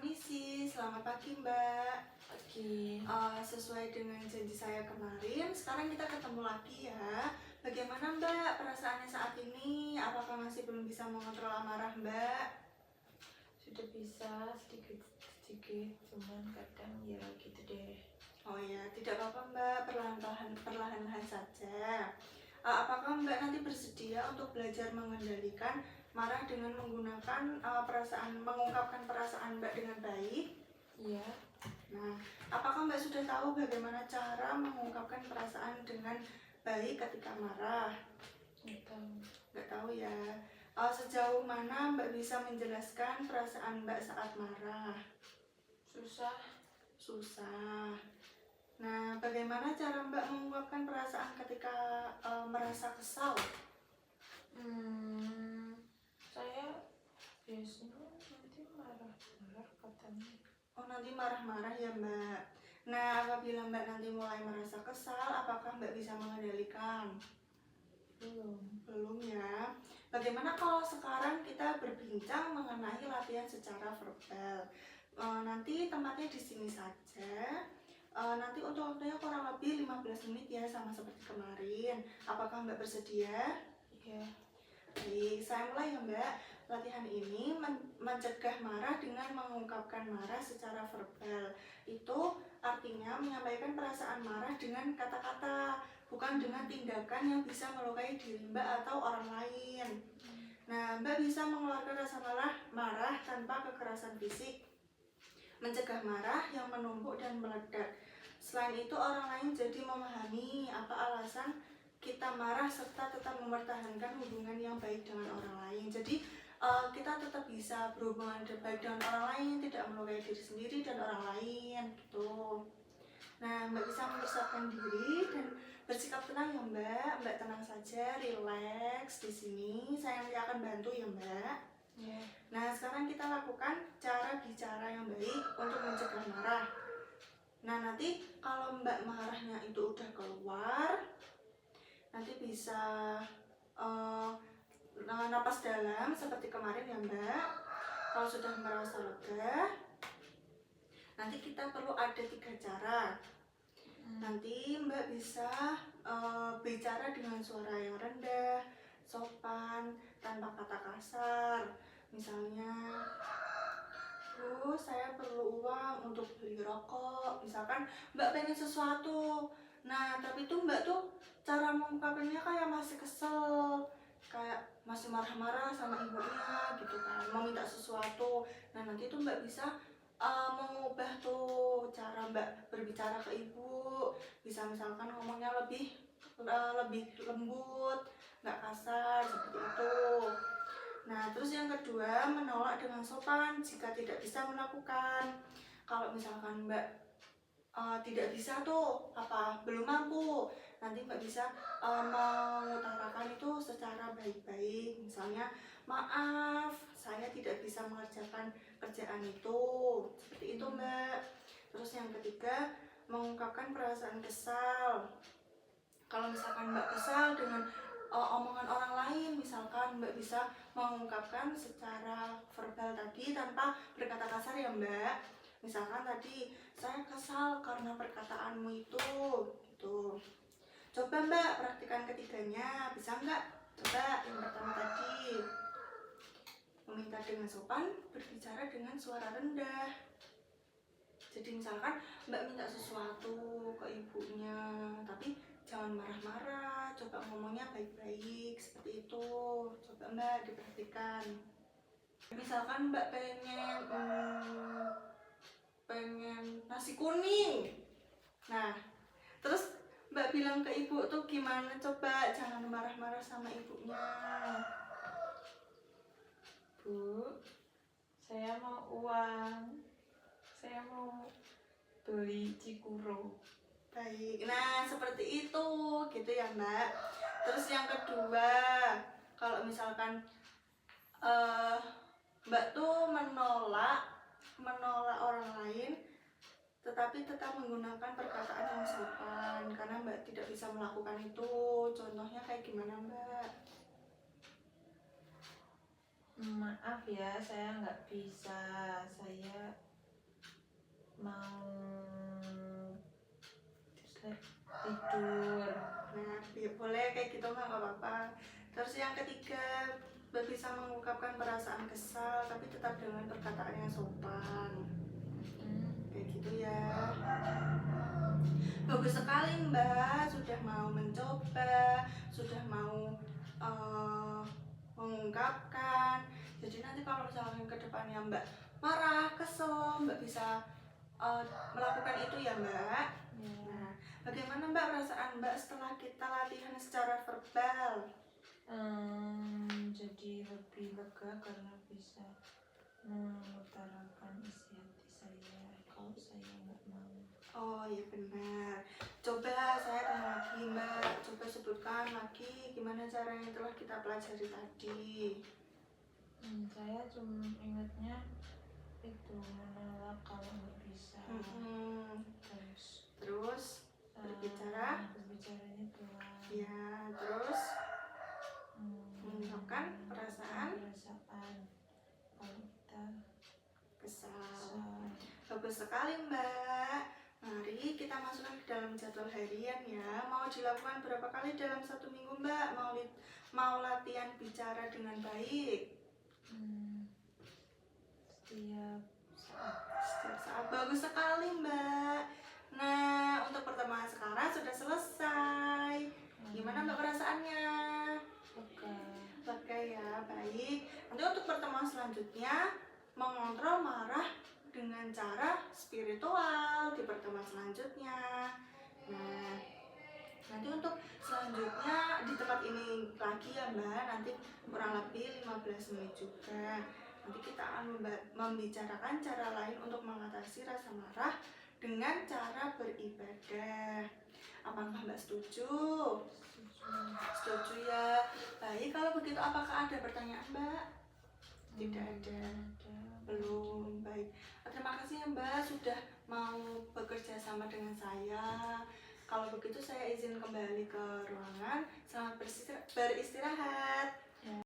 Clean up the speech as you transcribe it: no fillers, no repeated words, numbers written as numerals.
Permisi, selamat pagi Mbak. Oke, Sesuai dengan janji saya kemarin, sekarang kita ketemu lagi ya. Bagaimana Mbak perasaannya saat ini? Apakah masih belum bisa mengontrol amarah Mbak? sudah bisa sedikit-sedikit, cuman kadang ya gitu deh. Oh ya, tidak apa-apa Mbak, perlahan-lahan saja. Apakah Mbak nanti bersedia untuk belajar mengendalikan marah dengan menggunakan mengungkapkan perasaan Mbak dengan baik? Iya, Nah, apakah Mbak sudah tahu bagaimana cara mengungkapkan perasaan dengan baik ketika marah? gitu. Nggak tahu ya. Sejauh mana Mbak bisa menjelaskan perasaan Mbak saat marah? Susah. Susah. Nah, bagaimana cara Mbak mengungkapkan perasaan ketika merasa kesal? Saya biasanya nanti marah-marah katanya. Oh, nanti marah-marah ya Mbak. Nah, apabila Mbak nanti mulai merasa kesal, apakah Mbak bisa mengendalikan? Belum ya. Bagaimana kalau sekarang kita berbincang mengenai latihan secara verbal? Nanti tempatnya di sini saja. Nanti untuk waktunya kurang lebih 15 menit ya, sama seperti kemarin. Apakah Mbak bersedia? Iya, Baik, saya mulai ya Mbak. Latihan ini mencegah marah dengan mengungkapkan marah secara verbal. Itu artinya menyampaikan perasaan marah dengan kata-kata, bukan dengan tindakan yang bisa melukai diri Mbak atau orang lain. Nah, Mbak bisa mengeluarkan rasa marah tanpa kekerasan fisik, mencegah marah yang menumpuk dan meledak. Selain itu, orang lain jadi memahami apa alasan kita marah serta tetap mempertahankan hubungan yang baik dengan orang lain. Jadi kita tetap bisa berhubungan baik dengan orang lain, tidak melukai diri sendiri dan orang lain gitu. Nah, Mbak bisa mempersiapkan diri dan bersikap tenang ya Mbak. Mbak tenang saja, relax di sini. Saya nanti akan bantu ya Mbak. iya. Nah, sekarang kita lakukan cara bicara yang baik untuk mencegah marah. Nah, nanti kalau Mbak marahnya itu udah keluar, nanti bisa napas dalam seperti kemarin ya Mbak. Kalau sudah merasa lega, nanti kita perlu ada 3 cara. Nanti Mbak bisa bicara dengan suara yang rendah, sopan, tanpa kata kasar. Misalnya, Bu, saya perlu uang untuk beli rokok. Misalkan Mbak pengen sesuatu. Nah, tapi tuh Mbak tuh cara mengungkapkannya kayak masih kesel, kayak masih marah-marah sama ibunya gitu kan, mau minta sesuatu. Nah, nanti tuh Mbak bisa mengubah tuh cara Mbak berbicara ke ibu. Bisa misalkan ngomongnya lebih lembut, nggak kasar seperti itu. Nah, terus yang kedua, menolak dengan sopan jika tidak bisa melakukan. Kalau misalkan Mbak tidak bisa tuh, belum mampu, nanti Mbak bisa mengutarakan itu secara baik-baik. Misalnya, maaf, saya tidak bisa mengerjakan kerjaan itu. Seperti itu Mbak. Terus yang ketiga, mengungkapkan perasaan kesal. Kalau misalkan Mbak kesal dengan omongan orang lain, misalkan Mbak bisa mengungkapkan secara verbal tadi tanpa berkata kasar ya Mbak. Misalkan tadi, saya kesal karena perkataanmu itu gitu. Coba Mbak praktikan ketiganya, bisa nggak? Coba yang pertama tadi, meminta dengan sopan, berbicara dengan suara rendah. Jadi misalkan Mbak minta sesuatu ke ibunya, tapi jangan marah-marah, coba ngomongnya baik-baik seperti itu. Coba Mbak diperhatikan. Misalkan Mbak pengen nasi kuning. Nah, terus Mbak bilang ke ibu tuh gimana, coba jangan marah-marah sama ibunya. Bu, saya mau uang. Saya mau beli cikuro. Baik, nah seperti itu gitu ya Mbak. Terus yang kedua, kalau misalkan Mbak tuh menolak orang lain, tetapi tetap menggunakan perkataan yang sopan karena Mbak tidak bisa melakukan itu. Contohnya kayak gimana Mbak? Maaf ya, saya nggak bisa. Saya ketiga, Mbak bisa mengungkapkan perasaan kesal tapi tetap dengan perkataan yang sopan. Kayak gitu ya. Bagus sekali Mbak, sudah mau mencoba, sudah mau mengungkapkan. Jadi nanti kalau misalnya ke depannya Mbak marah, kesel, Mbak bisa melakukan itu ya Mbak. Ya. Nah, bagaimana Mbak perasaan Mbak setelah kita latihan secara verbal? Jadi lebih lega karena bisa mengutarakan isi hati saya kalau saya nggak mau. Oh iya benar. Coba saya tanya lagi Mbak, coba sebutkan lagi gimana cara yang telah kita pelajari tadi. Saya cuma ingatnya itu menolak kalau nggak bisa. Terus berbicaranya pelan. Ya, terus mengungkapkan perasaan kalau kita kesal. Bagus sekali Mbak. Mari kita masukkan ke dalam jadwal harian ya. Mau dilakukan berapa kali dalam 1 minggu Mbak? Mau latihan bicara dengan baik? Setiap saat. Bagus sekali Mbak. Nah, untuk pertemuan sekarang sudah selesai. Gimana Mbak perasaannya? Lega ya, baik. Nanti untuk pertemuan selanjutnya mengontrol marah dengan cara spiritual di pertemuan selanjutnya. Nah, nanti untuk selanjutnya di tempat ini lagi ya Mbak, nanti kurang lebih 15 menit juga. Nanti kita akan membicarakan cara lain untuk mengatasi rasa marah dengan cara beribadah. Apakah Mbak setuju? Setuju ya. Baik, kalau begitu apakah ada pertanyaan Mbak? Tidak ada. Belum. Baik. Terima kasih ya Mbak sudah mau bekerja sama dengan saya. Kalau begitu saya izin kembali ke ruangan. Selamat beristirahat.